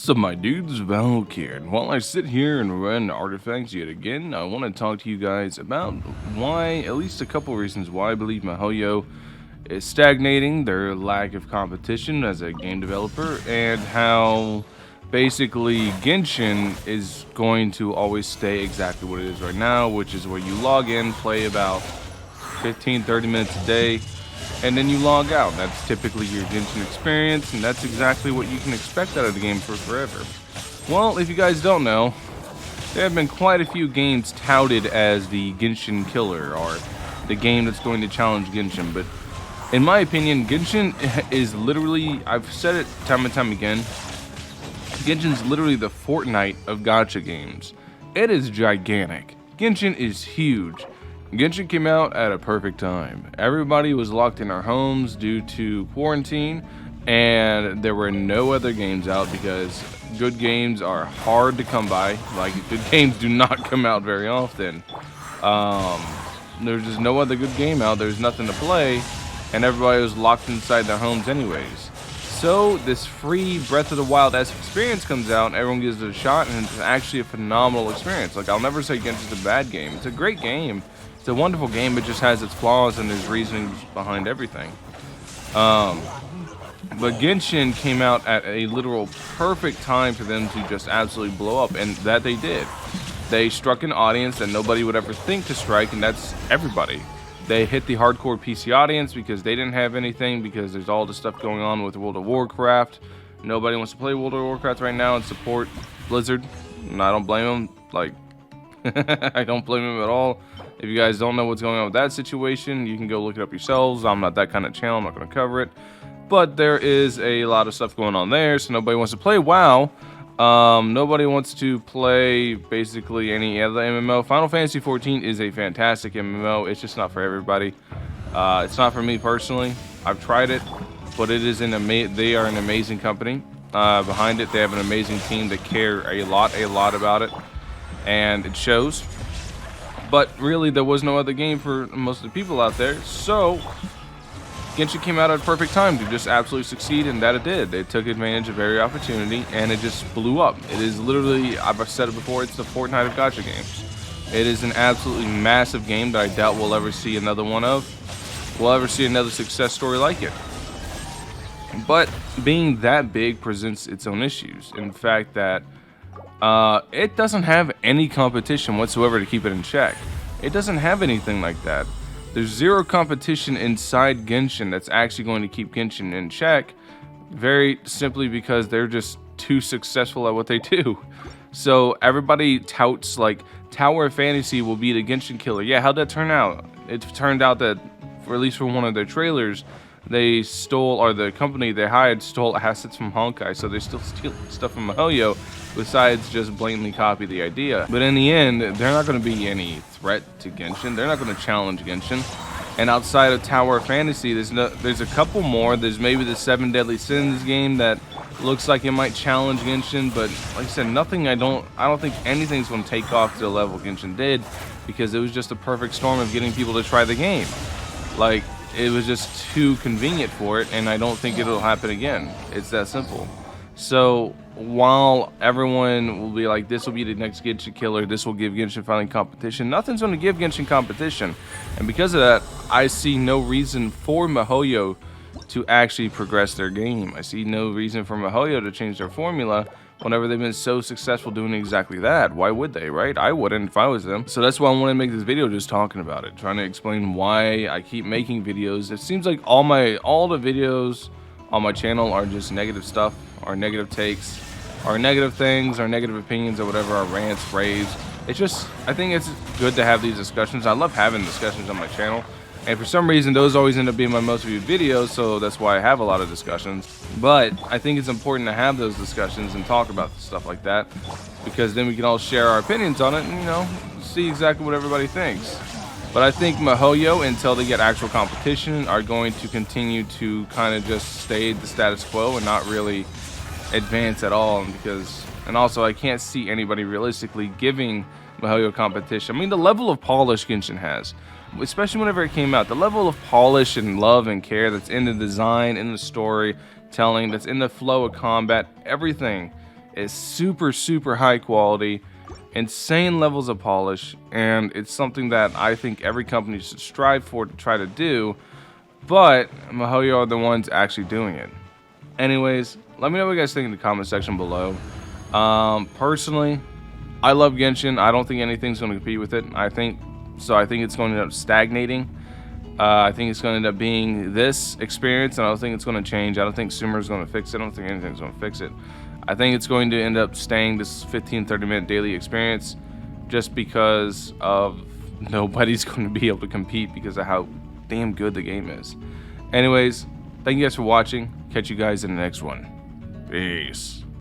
So my dude's Valkyrja, and while I sit here and run artifacts yet again, I want to talk to you guys about why, at least a couple reasons why I believe MiHoYo is stagnating, their lack of competition as a game developer, and how basically Genshin is going to always stay exactly what it is right now, which is where you log in, play about 15-30 minutes a day, and then you log out. That's typically your Genshin experience, and that's exactly what you can expect out of the game for forever. Well, if you guys don't know, there have been quite a few games touted as the Genshin killer, or the game that's going to challenge Genshin, but in my opinion, Genshin is literally, I've said it time and time again, Genshin's literally the Fortnite of gacha games. It is gigantic. Genshin is huge. Genshin came out at a perfect time. Everybody was locked in our homes due to quarantine, and there were no other games out because good games are hard to come by. Like, good games do not come out very often. There's just no other good game out. There's nothing to play, and everybody was locked inside their homes anyways. So this free Breath of the Wild-esque experience comes out, and everyone gives it a shot, and it's actually a phenomenal experience. Like, I'll never say Genshin's a bad game. It's a great game. It's a wonderful game. It just has its flaws, and there's reasons behind everything. But Genshin came out at a literal perfect time for them to just absolutely blow up, and that they did. They struck an audience that nobody would ever think to strike, and that's everybody. They hit the hardcore PC audience because they didn't have anything, because there's all this stuff going on with World of Warcraft. Nobody wants to play World of Warcraft right now and support Blizzard, and I don't blame them. Like, I don't blame them at all. If you guys don't know what's going on with that situation, you can go look it up yourselves. I'm not that kind of channel. I'm not going to cover it. But there is a lot of stuff going on there, so nobody wants to play WoW. Nobody wants to play basically any other MMO. Final Fantasy XIV is a fantastic MMO. It's just not for everybody. It's not for me personally. I've tried it, but it is they are an amazing company. Behind it, they have an amazing team that care a lot about it, and it shows. But really, there was no other game for most of the people out there, so Genshin came out at a perfect time to just absolutely succeed, and that it did. They took advantage of every opportunity, and it just blew up. It is literally, I've said it before, it's the Fortnite of gacha games. It is an absolutely massive game that I doubt we'll ever see another one of. We'll ever see another success story like it. But being that big presents its own issues. In fact, that it doesn't have any competition whatsoever to keep it in check. It doesn't have anything like that. There's zero competition inside Genshin that's actually going to keep Genshin in check, very simply because they're just too successful at what they do. So everybody touts like Tower of Fantasy will be the Genshin killer. Yeah, how'd that turn out? It turned out that, for at least for one of their trailers, they stole, or the company they hired stole assets from Honkai, so they still steal stuff from MiHoYo besides just blatantly copy the idea. But in the end, they're not going to be any threat to Genshin. They're not going to challenge Genshin. And outside of Tower of Fantasy, there's a couple more. There's maybe the 7 Deadly Sins game that looks like it might challenge Genshin, but like I said, nothing. I don't think anything's going to take off to the level Genshin did, because it was just a perfect storm of getting people to try the game. Like, it was just too convenient for it, and I don't think it'll happen again. It's that simple. So while everyone will be like, this will be the next Genshin killer, this will give Genshin finally competition, nothing's going to give Genshin competition. And because of that, I see no reason for MiHoYo to actually progress their game. I see no reason for MiHoYo to change their formula whenever they've been so successful doing exactly that. Why would they, right? I wouldn't if I was them. So that's why I want to make this video, just talking about it, trying to explain why I keep making videos. It seems like all the videos on my channel are just negative stuff, or negative takes, or negative things, or negative opinions, or whatever, or rants, raves. It's just, I think it's good to have these discussions. I love having discussions on my channel, and for some reason those always end up being my most viewed videos, so that's why I have a lot of discussions. But I think it's important to have those discussions and talk about stuff like that, because then we can all share our opinions on it and, you know, see exactly what everybody thinks. But I think MiHoYo, until they get actual competition, are going to continue to kind of just stay the status quo and not really advance at all, and also I can't see anybody realistically giving MiHoYo competition. I mean, the level of polish Genshin has, especially whenever it came out, the level of polish and love and care that's in the design, in the storytelling, that's in the flow of combat, everything is super, super high quality, insane levels of polish, and it's something that I think every company should strive for to try to do, but MiHoYo are the ones actually doing it. Anyways, let me know what you guys think in the comment section below. Personally, I love Genshin. I don't think anything's going to compete with it. I think it's going to end up stagnating. I think it's going to end up being this experience, and I don't think it's going to change. I don't think Sumer's going to fix it. I don't think anything's going to fix it. I think it's going to end up staying this 15-30 minute daily experience just because of nobody's going to be able to compete because of how damn good the game is. Anyways, thank you guys for watching. Catch you guys in the next one. Peace.